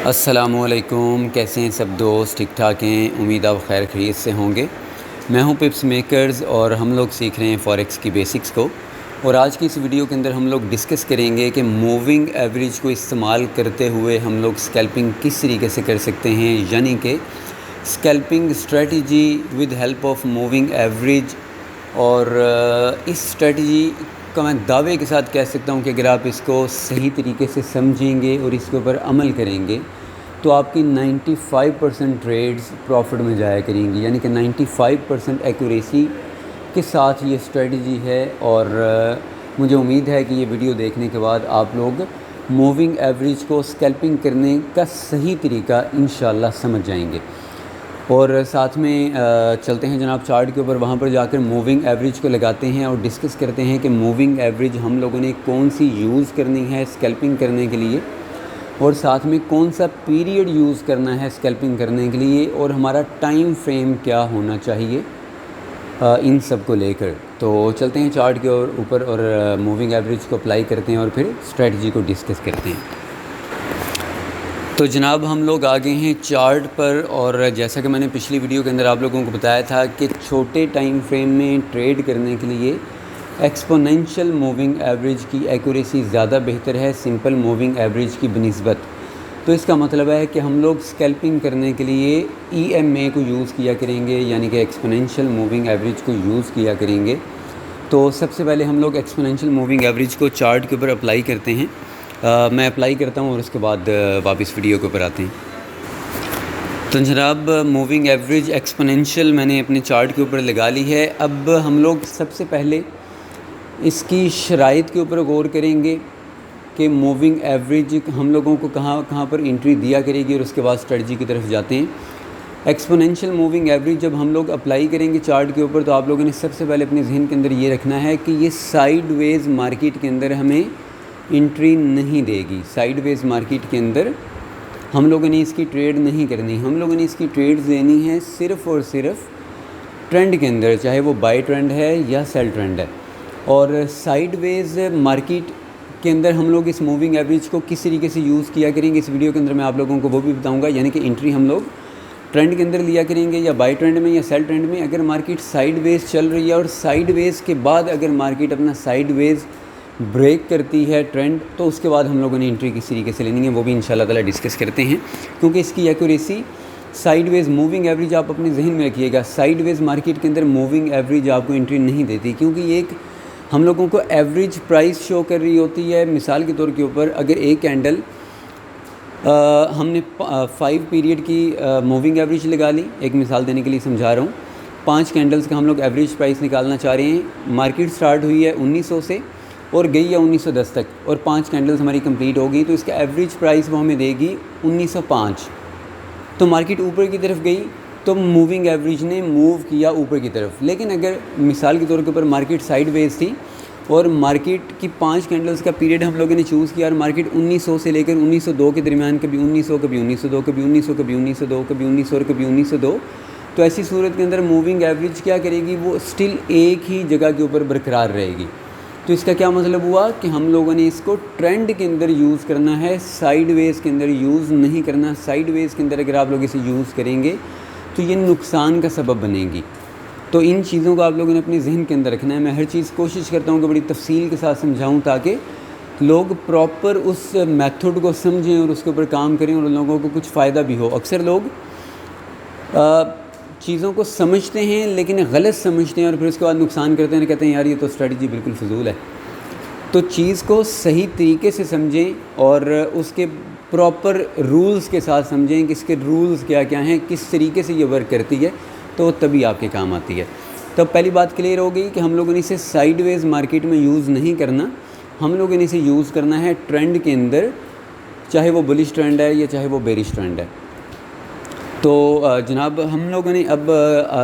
السلام علیکم، کیسے ہیں سب دوست؟ ٹھیک ٹھاک ہیں؟ امید آپ خیر خیریت سے ہوں گے۔ میں ہوں پپس میکرز اور ہم لوگ سیکھ رہے ہیں فوریکس کی بیسکس کو، اور آج کی اس ویڈیو کے اندر ہم لوگ ڈسکس کریں گے کہ موونگ ایوریج کو استعمال کرتے ہوئے ہم لوگ اسکیلپنگ کس طریقے سے کر سکتے ہیں، یعنی کہ scalping strategy with help of moving average. اور اس اسٹریٹجی کا میں دعوے کے ساتھ کہہ سکتا ہوں کہ اگر آپ اس کو صحیح طریقے سے سمجھیں گے اور اس کے اوپر عمل کریں گے تو آپ کی 95% ٹریڈز پروفٹ میں جایا کریں گی، یعنی کہ 95% ایکوریسی کے ساتھ یہ اسٹریٹجی ہے۔ اور مجھے امید ہے کہ یہ ویڈیو دیکھنے کے بعد آپ لوگ موونگ ایوریج کو اسکیلپنگ کرنے کا صحیح طریقہ انشاءاللہ سمجھ جائیں گے۔ اور ساتھ میں چلتے ہیں جناب چارٹ کے اوپر، وہاں پر جا کر موونگ ایوریج کو لگاتے ہیں اور ڈسکس کرتے ہیں کہ موونگ ایوریج ہم لوگوں نے کون سی یوز کرنی ہے اسکیلپنگ کرنے کے لیے، اور ساتھ میں کون سا پیریڈ یوز کرنا ہے اسکیلپنگ کرنے کے لیے، اور ہمارا ٹائم فریم کیا ہونا چاہیے ان سب کو لے کر۔ تو چلتے ہیں چارٹ کے اوپر اور موونگ ایوریج کو اپلائی کرتے ہیں اور پھر اسٹریٹجی کو ڈسکس کرتے ہیں۔ تو جناب ہم لوگ آگے ہیں چارٹ پر، اور جیسا کہ میں نے پچھلی ویڈیو کے اندر آپ لوگوں کو بتایا تھا کہ چھوٹے ٹائم فریم میں ٹریڈ کرنے کے لیے ایکسپوننشل موونگ ایوریج کی ایکوریسی زیادہ بہتر ہے سمپل موونگ ایوریج کی بنسبت۔ تو اس کا مطلب ہے کہ ہم لوگ اسکیلپنگ کرنے کے لیے ای ایم اے کو یوز کیا کریں گے، یعنی کہ ایکسپوننشل موونگ ایوریج کو یوز کیا کریں گے۔ تو سب سے پہلے ہم لوگ ایکسپوننشل موونگ ایوریج کو چارٹ کے اوپر اپلائی کرتے ہیں۔ میں اپلائی کرتا ہوں اور اس کے بعد واپس ویڈیو کے اوپر آتے ہیں۔ تو جناب موونگ ایوریج ایکسپوننشل میں نے اپنے چارٹ کے اوپر لگا لی ہے۔ اب ہم لوگ سب سے پہلے اس کی شرائط کے اوپر غور کریں گے کہ موونگ ایوریج ہم لوگوں کو کہاں پر انٹری دیا کرے گی، اور اس کے بعد اسٹریٹجی کی طرف جاتے ہیں۔ ایکسپوننشل موونگ ایوریج جب ہم لوگ اپلائی کریں گے چارٹ کے اوپر، تو آپ لوگوں نے سب سے پہلے اپنے ذہن کے اندر یہ رکھنا ہے کہ یہ سائیڈ ویز مارکیٹ کے اندر ہمیں انٹری نہیں دے گی۔ سائیڈ ویز مارکیٹ کے اندر ہم لوگوں نے اس کی ٹریڈ نہیں کرنی، ہم لوگوں نے اس کی ٹریڈ لینی ہے صرف اور صرف ٹرینڈ کے اندر، چاہے وہ بائی ٹرینڈ ہے یا سیل ٹرینڈ ہے۔ اور سائیڈ ویز مارکیٹ کے اندر ہم لوگ اس موونگ ایوریج کو کس طریقے سے یوز کیا کریں گے، اس ویڈیو کے اندر میں آپ لوگوں کو وہ بھی بتاؤں گا، یعنی کہ انٹری ہم لوگ ٹرینڈ کے اندر لیا کریں گے یا بائی ٹرینڈ میں یا سیل ٹرینڈ میں۔ اگر مارکیٹ سائیڈ ویز چل رہی ہے اور سائیڈ ویز کے بعد اگر مارکیٹ اپنا سائیڈ ویز بریک کرتی ہے ٹرینڈ، تو اس کے بعد ہم لوگوں نے انٹری کس طریقے سے لینی ہے وہ بھی انشاءاللہ تعالیٰ ڈسکس کرتے ہیں، کیونکہ اس کی ایکوریسی سائیڈ ویز موونگ ایوریج آپ اپنے ذہن میں رکھیے گا، سائیڈ ویز مارکیٹ کے اندر موونگ ایوریج آپ کو انٹری نہیں دیتی، کیونکہ یہ ایک ہم لوگوں کو ایوریج پرائس شو کر رہی ہوتی ہے۔ مثال کے طور کے اوپر اگر ایک کینڈل ہم نے 5 پیریڈ کی موونگ ایوریج لگا لی، ایک مثال دینے کے لیے سمجھا رہا ہوں، 5 کینڈلز کا ہم لوگ ایوریج پرائس نکالنا چاہ رہے ہیں۔ مارکیٹ سٹارٹ ہوئی ہے 1900 سے اور گئی ہے 1910 تک، اور 5 کینڈلز ہماری کمپلیٹ ہو گئی، تو اس کا ایوریج پرائس وہ ہمیں دے گی 1905۔ تو مارکیٹ اوپر کی طرف گئی تو موونگ ایوریج نے موو کیا اوپر کی طرف۔ لیکن اگر مثال کے طور کے اوپر مارکیٹ سائیڈ ویز تھی اور مارکیٹ کی 5 کینڈلز کا پیریڈ ہم لوگوں نے چوز کیا، اور مارکیٹ 1900 سے لے کر 1902 کے درمیان کبھی 1900 کبھی 1902 کبھی 1900 کبھی 1902 کبھی 1900 اور کبھی 1902، تو ایسی صورت کے اندر موونگ ایوریج کیا کرے گی، وہ سٹل ایک ہی جگہ کے اوپر برقرار رہے گی۔ تو اس کا کیا مطلب ہوا کہ ہم لوگوں نے اس کو ٹرینڈ کے اندر یوز کرنا ہے، سائیڈ ویز کے اندر یوز نہیں کرنا۔ سائیڈ ویز کے اندر اگر آپ لوگ اسے یوز کریں گے تو یہ نقصان کا سبب بنے گی۔ تو ان چیزوں کو آپ لوگوں نے اپنے ذہن کے اندر رکھنا ہے۔ میں ہر چیز کوشش کرتا ہوں کہ بڑی تفصیل کے ساتھ سمجھاؤں تاکہ لوگ پراپر اس میتھڈ کو سمجھیں اور اس کے اوپر کام کریں اور ان لوگوں کو کچھ فائدہ بھی ہو۔ اکثر لوگ چیزوں کو سمجھتے ہیں لیکن غلط سمجھتے ہیں اور پھر اس کے بعد نقصان کرتے ہیں، کہتے ہیں یار یہ تو اسٹریٹجی بالکل فضول ہے۔ تو چیز کو صحیح طریقے سے سمجھیں اور اس کے پراپر رولز کے ساتھ سمجھیں کہ اس کے رولز کیا کیا ہیں، کس طریقے سے یہ ورک کرتی ہے، تو تبھی آپ کے کام آتی ہے۔ تو پہلی بات کلیئر ہو گئی کہ ہم لوگوں نے اسے سائیڈ ویز مارکیٹ میں یوز نہیں کرنا، ہم لوگوں نے اسے یوز کرنا ہے ٹرینڈ کے اندر، چاہے وہ بلش ٹرینڈ ہے یا چاہے وہ بیرش ٹرینڈ ہے۔ تو جناب ہم لوگوں نے اب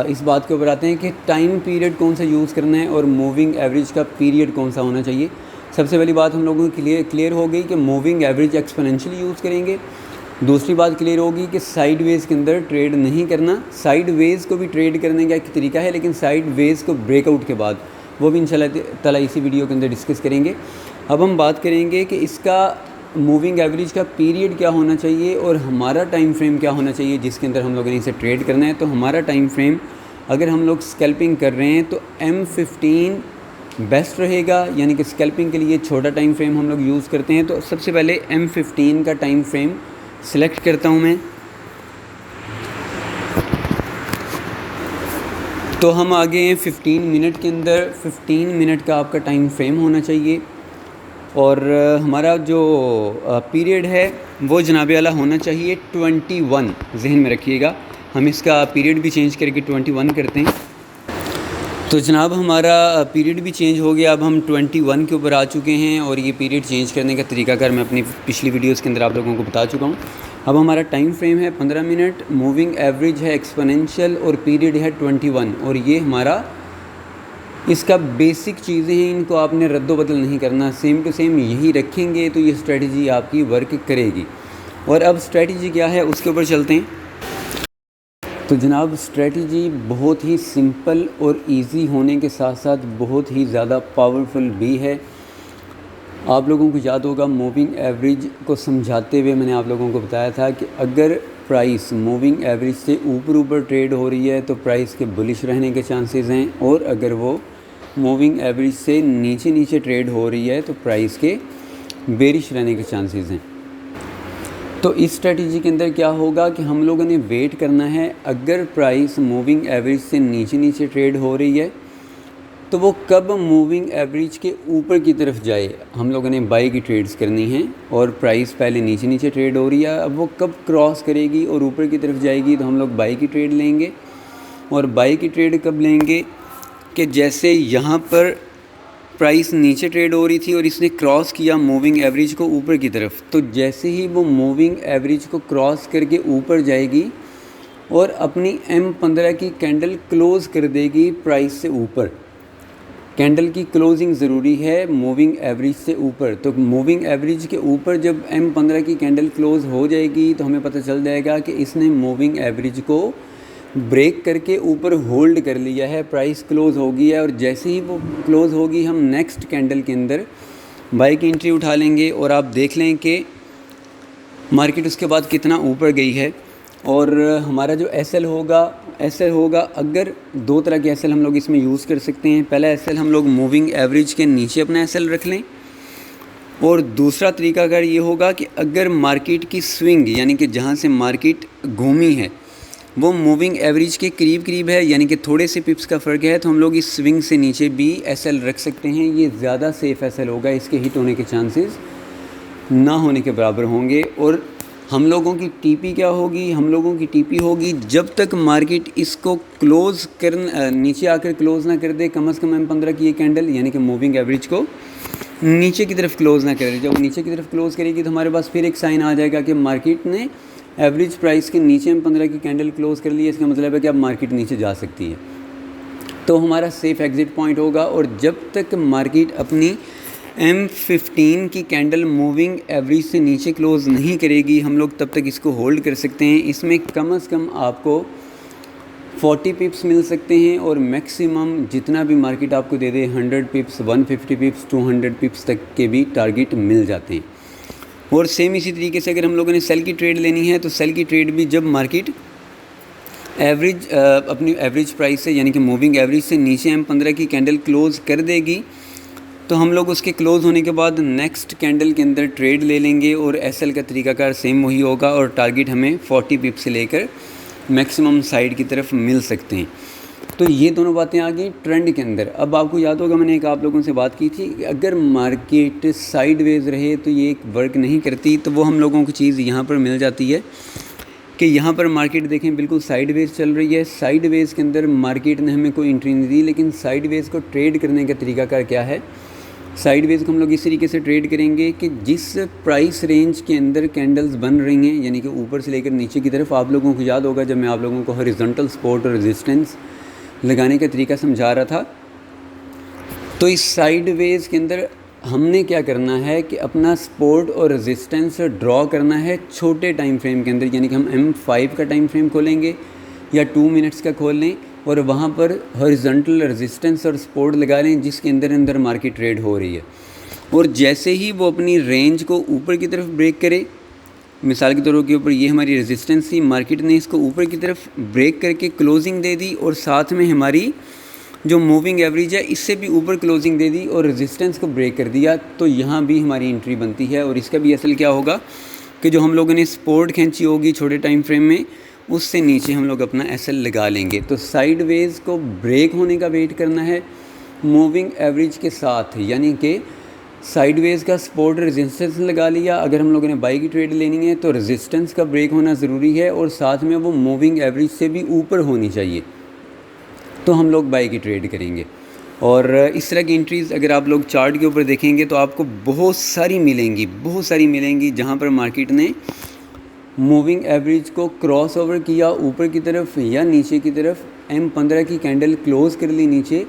اس بات کے اوپر آتے ہیں کہ ٹائم پیریڈ کون سا یوز کرنا ہے اور موونگ ایوریج کا پیریڈ کون سا ہونا چاہیے۔ سب سے پہلی بات ہم لوگوں کی کلیئر ہو گئی کہ موونگ ایوریج ایکسپوننشلی یوز کریں گے۔ دوسری بات کلیئر ہوگی کہ سائیڈ ویز کے اندر ٹریڈ نہیں کرنا، سائیڈ ویز کو بھی ٹریڈ کرنے کا ایک طریقہ ہے لیکن سائیڈ ویز کو بریک آؤٹ کے بعد، وہ بھی انشاءاللہ تعالیٰ اسی ویڈیو کے اندر ڈسکس کریں گے۔ اب ہم بات کریں گے کہ اس کا موونگ ایوریج کا پیریڈ کیا ہونا چاہیے اور ہمارا ٹائم فریم کیا ہونا چاہیے جس کے اندر ہم لوگوں نے اسے ٹریڈ کرنا ہے. تو ہمارا ٹائم فریم اگر ہم لوگ اسکیلپنگ کر رہے ہیں تو M15 بیسٹ رہے گا, یعنی کہ اسکیلپنگ کے لیے چھوٹا ٹائم فریم ہم لوگ یوز کرتے ہیں. تو سب سے پہلے M15 کا ٹائم فریم سلیکٹ کرتا ہوں میں. تو ہم آگے ہیں 15 منٹ کے اندر. 15 منٹ کا آپ کا ٹائم فریم ہونا چاہیے اور ہمارا جو پیریڈ ہے وہ جناب اعلیٰ ہونا چاہیے 21. ذہن میں رکھیے گا, ہم اس کا پیریڈ بھی چینج کر کے 21 کرتے ہیں. تو جناب ہمارا پیریڈ بھی چینج ہو گیا, اب ہم 21 کے اوپر آ چکے ہیں اور یہ پیریڈ چینج کرنے کا طریقہ کار میں اپنی پچھلی ویڈیوز کے اندر آپ لوگوں کو بتا چکا ہوں. اب ہمارا ٹائم فریم ہے 15 منٹ, موونگ ایوریج ہے ایکسپوننشل اور پیریڈ ہے 21. اور یہ ہمارا اس کا بیسک چیزیں ہیں, ان کو آپ نے رد و بدل نہیں کرنا, سیم ٹو سیم یہی رکھیں گے تو یہ اسٹریٹجی آپ کی ورک کرے گی. اور اب اسٹریٹجی کیا ہے اس کے اوپر چلتے ہیں. تو جناب اسٹریٹجی بہت ہی سمپل اور ایزی ہونے کے ساتھ ساتھ بہت ہی زیادہ پاورفل بھی ہے. آپ لوگوں کو یاد ہوگا موونگ ایوریج کو سمجھاتے ہوئے میں نے آپ لوگوں کو بتایا تھا کہ اگر پرائس موونگ ایوریج سے اوپر ٹریڈ ہو رہی ہے تو پرائس کے بلش رہنے کے چانسز ہیں, اور اگر وہ موونگ ایوریج سے نیچے ٹریڈ ہو رہی ہے تو پرائس کے بیرش رہنے کے چانسز ہیں. تو اس اسٹریٹجی کے اندر کیا ہوگا کہ ہم لوگوں نے ویٹ کرنا ہے, اگر پرائس موونگ ایوریج سے نیچے ٹریڈ ہو رہی ہے تو وہ کب موونگ ایوریج کے اوپر کی طرف جائے. ہم لوگوں نے بائی کی ٹریڈز کرنی ہیں اور پرائس پہلے نیچے ٹریڈ ہو رہی ہے, اب وہ کب کراس کرے گی اور اوپر کی طرف جائے گی تو ہم لوگ بائی کی ٹریڈ لیں گے. اور بائی کی ٹریڈ کب لیں گے کہ جیسے یہاں پر پرائس نیچے ٹریڈ ہو رہی تھی اور اس نے کراس کیا موونگ ایوریج کو اوپر کی طرف, تو جیسے ہی وہ موونگ ایوریج کو کراس کر کے اوپر جائے گی اور اپنی M15 کی کینڈل کلوز کر دے گی پرائس سے اوپر. کینڈل کی کلوزنگ ضروری ہے موونگ ایوریج سے اوپر. تو موونگ ایوریج کے اوپر جب M15 کی کینڈل کلوز ہو جائے گی تو ہمیں پتہ چل جائے گا کہ اس نے موونگ ایوریج کو بریک کر کے اوپر ہولڈ کر لیا ہے, پرائس کلوز ہو گئی ہے. اور جیسے ہی وہ کلوز ہوگی ہم نیکسٹ کینڈل کے اندر بائی کی انٹری اٹھا لیں گے اور آپ دیکھ لیں کہ مارکیٹ اس کے بعد کتنا اوپر گئی ہے. اور ہمارا جو ایس ایل ہوگا اگر دو طرح کے ایس ایل ہم لوگ اس میں یوز کر سکتے ہیں. پہلا ایس ایل ہم لوگ موونگ ایوریج کے نیچے اپنا ایس ایل رکھ لیں, اور دوسرا طریقہ اگر یہ ہوگا کہ اگر مارکیٹ کی سوئنگ یعنی کہ جہاں سے مارکیٹ گھومی ہے وہ موونگ ایوریج کے قریب ہے, یعنی کہ تھوڑے سے پپس کا فرق ہے, تو ہم لوگ اس سوئنگ سے نیچے بھی ایس ایل رکھ سکتے ہیں. یہ زیادہ سیف ایس ایل ہوگا, اس کے ہٹ ہونے کے چانسز نہ ہونے کے برابر ہوں گے. اور ہم لوگوں کی ٹی پی کیا ہوگی, ہم لوگوں کی ٹی پی ہوگی جب تک مارکیٹ اس کو کلوز نیچے آ کر کلوز نہ کر دے, کم از کم M15 کی یہ کینڈل یعنی کہ موونگ ایوریج کو نیچے کی طرف کلوز نہ کر دے. جب نیچے کی طرف کلوز کرے گی تو ہمارے پاس پھر ایک سائن آ جائے گا کہ مارکیٹ نے ایوریج پرائس کے نیچے M15 کی کینڈل کلوز کر لی ہے, اس کا مطلب ہے کہ اب مارکیٹ نیچے جا سکتی ہے. تو ہمارا سیف ایگزٹ پوائنٹ ہوگا. اور جب تک مارکیٹ اپنی M15 کی کینڈل موونگ ایوریج سے نیچے کلوز نہیں کرے گی ہم لوگ تب تک اس کو ہولڈ کر سکتے ہیں. اس میں کم از کم آپ کو 40 پپس مل سکتے ہیں, اور میکسیمم جتنا بھی مارکیٹ آپ کو دے دے 100 پپس, 150 پپس, 200 پپس تک کے بھی ٹارگیٹ مل جاتے ہیں. اور سیم اسی طریقے سے اگر ہم لوگوں نے سیل کی ٹریڈ لینی ہے تو سیل کی ٹریڈ بھی جب مارکیٹ ایوریج اپنی ایوریج پرائس سے یعنی کہ موونگ ایوریج سے نیچے M15 کی کینڈل کلوز کر دے گی تو ہم لوگ اس کے کلوز ہونے کے بعد نیکسٹ کینڈل کے اندر ٹریڈ لے لیں گے. اور ایس ایل کا طریقہ کار سیم وہی ہوگا, اور ٹارگیٹ ہمیں 40 پپ سے لے کر میکسیمم سائڈ کی طرف مل سکتے ہیں. تو یہ دونوں باتیں آ گئی ٹرینڈ کے اندر. اب آپ کو یاد ہوگا میں نے ایک آپ لوگوں سے بات کی تھی کہ اگر مارکیٹ سائیڈ ویز رہے تو یہ ایک ورک نہیں کرتی, تو وہ ہم لوگوں کو چیز یہاں پر مل جاتی ہے کہ یہاں پر مارکیٹ دیکھیں بالکل سائیڈ ویز چل رہی ہے. سائیڈ ویز کے اندر مارکیٹ نے ہمیں کوئی انٹری نہیں دی, لیکن سائیڈ ویز کو ٹریڈ کرنے کا طریقہ کار کیا ہے. سائیڈ ویز کو ہم لوگ اس طریقے سے ٹریڈ کریں گے کہ جس پرائس رینج کے اندر کینڈلز بن رہی ہیں یعنی کہ اوپر سے لے کر نیچے کی طرف, آپ لوگوں کو یاد ہوگا جب میں آپ لوگوں کو ہاریزونٹل سپورٹ اور ریزسٹنس لگانے کا طریقہ سمجھا رہا تھا, تو اس سائیڈ ویز کے اندر ہم نے کیا کرنا ہے کہ اپنا سپورٹ اور ریزسٹنس ڈرا کرنا ہے چھوٹے ٹائم فریم کے اندر, یعنی کہ ہم M5 کا ٹائم فریم کھولیں گے یا 2 منٹس کا کھول لیں اور وہاں پر ہاریزونٹل ریزسٹنس اور سپورٹ لگا لیں جس کے اندر مارکیٹ ٹریڈ ہو رہی ہے. اور جیسے ہی وہ اپنی رینج کو اوپر کی طرف بریک کرے، مثال کے طور کے اوپر یہ ہماری ریزسٹنس تھی، مارکیٹ نے اس کو اوپر کی طرف بریک کر کے کلوزنگ دے دی اور ساتھ میں ہماری جو موونگ ایوریج ہے اس سے بھی اوپر کلوزنگ دے دی اور ریزسٹنس کو بریک کر دیا، تو یہاں بھی ہماری انٹری بنتی ہے۔ اور اس کا بھی اصل کیا ہوگا کہ جو ہم لوگوں نے سپورٹ کھینچی ہوگی چھوٹے ٹائم فریم میں، اس سے نیچے ہم لوگ اپنا ایس ایل لگا لیں گے۔ تو سائیڈ ویز کو بریک ہونے کا ویٹ کرنا ہے موونگ ایوریج کے ساتھ، یعنی کہ سائیڈ ویز کا سپورٹ ریزسٹنس لگا لیا۔ اگر ہم لوگوں نے بائی کی ٹریڈ لینی ہے تو ریزسٹنس کا بریک ہونا ضروری ہے اور ساتھ میں وہ موونگ ایوریج سے بھی اوپر ہونی چاہیے، تو ہم لوگ بائی کی ٹریڈ کریں گے۔ اور اس طرح کی انٹریز اگر آپ لوگ چارٹ کے اوپر دیکھیں گے تو آپ کو بہت ساری ملیں گی جہاں پر مارکیٹ نے موونگ ایوریج کو کراس اوور کیا اوپر کی طرف یا نیچے کی طرف، M15 کی کینڈل کلوز کر لی نیچے،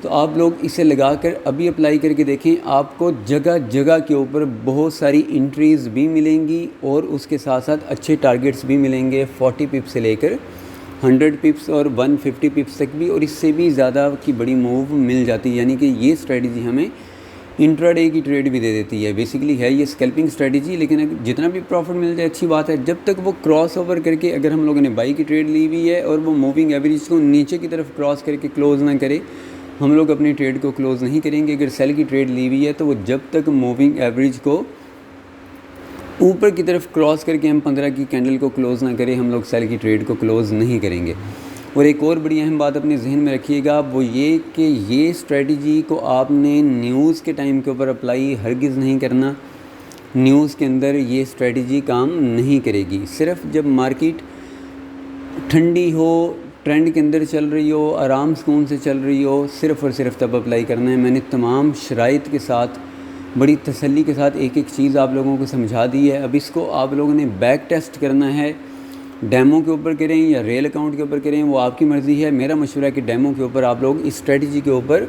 تو آپ لوگ اسے لگا کر ابھی اپلائی کر کے دیکھیں، آپ کو جگہ جگہ کے اوپر بہت ساری انٹریز بھی ملیں گی اور اس کے ساتھ ساتھ اچھے ٹارگٹس بھی ملیں گے، 40 پپس سے لے کر 100 پپس اور 150 پپس تک بھی، اور اس سے بھی زیادہ کی بڑی موو مل جاتی ہے۔ یعنی کہ یہ اسٹریٹجی ہمیں انٹرا ڈے کی ٹریڈ بھی دے دیتی ہے۔ بیسیکلی ہے یہ اسکیلپنگ اسٹریٹجی، لیکن جتنا بھی پروفٹ مل جائے اچھی بات ہے، جب تک وہ کراس اوور کر کے اگر ہم لوگوں نے بائی کی ٹریڈ لی ہوئی ہے اور وہ موونگ ایوریج کو نیچے کی طرف کراس کر کے کلوز نہ کرے، ہم لوگ اپنی ٹریڈ کو کلوز نہیں کریں گے۔ اگر سیل کی ٹریڈ لی ہوئی ہے تو وہ جب تک موونگ ایوریج کو اوپر کی طرف کراس کر کے M15 کی کینڈل کو کلوز نہ کرے، ہم لوگ سیل کی ٹریڈ کو کلوز نہیں کریں گے۔ اور ایک اور بڑی اہم بات اپنے ذہن میں رکھیے گا، وہ یہ کہ یہ اسٹریٹجی کو آپ نے نیوز کے ٹائم کے اوپر اپلائی ہرگز نہیں کرنا۔ نیوز کے اندر یہ اسٹریٹجی کام نہیں کرے گی، صرف جب مارکیٹ ٹھنڈی ہو، ٹرینڈ کے اندر چل رہی ہو، آرام سکون سے چل رہی ہو، صرف اور صرف تب اپلائی کرنا ہے۔ میں نے تمام شرائط کے ساتھ بڑی تسلی کے ساتھ ایک ایک چیز آپ لوگوں کو سمجھا دی ہے۔ اب اس کو آپ لوگوں نے بیک ٹیسٹ کرنا ہے، ڈیمو کے اوپر کریں یا ریل اکاؤنٹ کے اوپر کریں، وہ آپ کی مرضی ہے۔ میرا مشورہ ہے کہ ڈیمو کے اوپر آپ لوگ اس اسٹریٹجی کے اوپر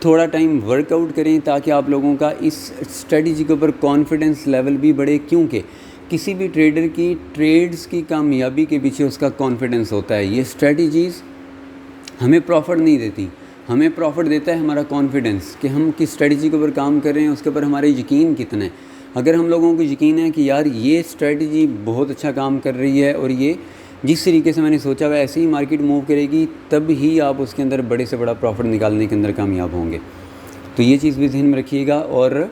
تھوڑا ٹائم ورک آؤٹ کریں، تاکہ آپ لوگوں کا اس اسٹریٹجی کے اوپر کانفیڈنس لیول بھی بڑھے، کیونکہ کسی بھی ٹریڈر کی ٹریڈز کی کامیابی کے پیچھے اس کا کانفیڈنس ہوتا ہے۔ یہ اسٹریٹجیز ہمیں پروفٹ نہیں دیتی، ہمیں پروفٹ دیتا ہے ہمارا کانفیڈنس، کہ ہم کس اسٹریٹجی کے اوپر کام کر رہے ہیں، اس کے اوپر ہمارا یقین کتنا ہے۔ اگر ہم لوگوں کو یقین ہے کہ یار یہ اسٹریٹجی بہت اچھا کام کر رہی ہے اور یہ جس طریقے سے میں نے سوچا ہوا ایسے ہی مارکیٹ موو کرے گی، تب ہی آپ اس کے اندر بڑے سے بڑا پروفٹ نکالنے کے اندر کامیاب ہوں گے۔ تو یہ چیز بھی ذہن میں رکھیے گا اور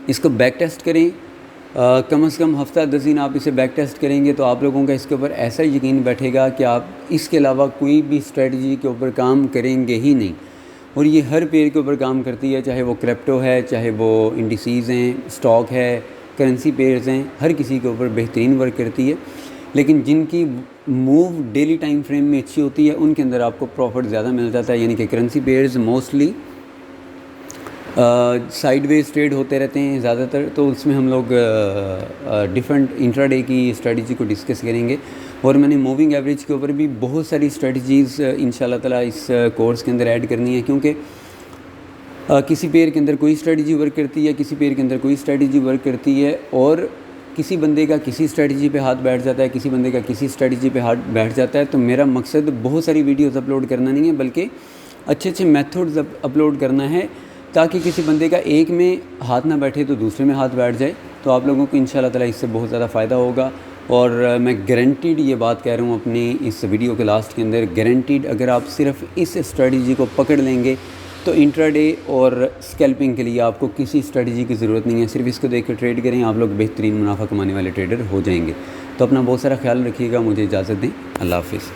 اس کو بیک ٹیسٹ کریں، کم از کم ہفتہ 10 دن آپ اسے بیک ٹیسٹ کریں گے تو آپ لوگوں کا اس کے اوپر ایسا یقین بیٹھے گا کہ آپ اس کے علاوہ کوئی بھی اسٹریٹجی کے اوپر کام کریں گے ہی نہیں۔ اور یہ ہر پیئر کے اوپر کام کرتی ہے، چاہے وہ کرپٹو ہے، چاہے وہ انڈیسیز ہیں، اسٹاک ہے، کرنسی پیئرز ہیں، ہر کسی کے اوپر بہترین ورک کرتی ہے۔ لیکن جن کی موو ڈیلی ٹائم فریم میں اچھی ہوتی ہے ان کے اندر آپ کو پروفٹ زیادہ مل جاتا ہے۔ یعنی کہ کرنسی پیئرز موسٹلی سائیڈ ویز ٹریڈ ہوتے رہتے ہیں زیادہ تر، تو اس میں ہم لوگ ڈیفرنٹ انٹرا ڈے کی اسٹریٹجی کو ڈسکس کریں گے۔ اور میں نے موونگ ایوریج کے اوپر بھی بہت ساری اسٹریٹجیز انشاءاللہ تعالیٰ اس کورس کے اندر ایڈ کرنی ہے، کیونکہ کسی پیئر کے اندر کوئی اسٹریٹجی ورک کرتی ہے، کسی پیئر کے اندر کوئی اسٹریٹجی ورک کرتی ہے، اور کسی بندے کا کسی اسٹریٹجی پہ ہاتھ بیٹھ جاتا ہے، کسی بندے کا کسی اسٹریٹجی پہ ہاتھ بیٹھ جاتا ہے۔ تو میرا مقصد بہت ساری ویڈیوز اپلوڈ کرنا نہیں ہے، بلکہ اچھے اچھے میتھڈز اپلوڈ کرنا ہے، تاکہ کسی بندے کا ایک میں ہاتھ نہ بیٹھے تو دوسرے میں ہاتھ بیٹھ جائے۔ تو آپ لوگوں کو انشاءاللہ تعالیٰ اس سے بہت زیادہ فائدہ ہوگا، اور میں گارنٹیڈ یہ بات کہہ رہا ہوں اپنی اس ویڈیو کے لاسٹ کے اندر، گارنٹیڈ اگر آپ صرف اس اسٹریٹجی کو پکڑ لیں گے تو انٹرا ڈے اور اسکیلپنگ کے لیے آپ کو کسی اسٹریٹجی کی ضرورت نہیں ہے، صرف اس کو دیکھ کر ٹریڈ کریں، آپ لوگ بہترین منافع کمانے والے ٹریڈر ہو جائیں گے۔ تو اپنا بہت سارا خیال رکھیے گا، مجھے اجازت دیں، اللہ حافظ۔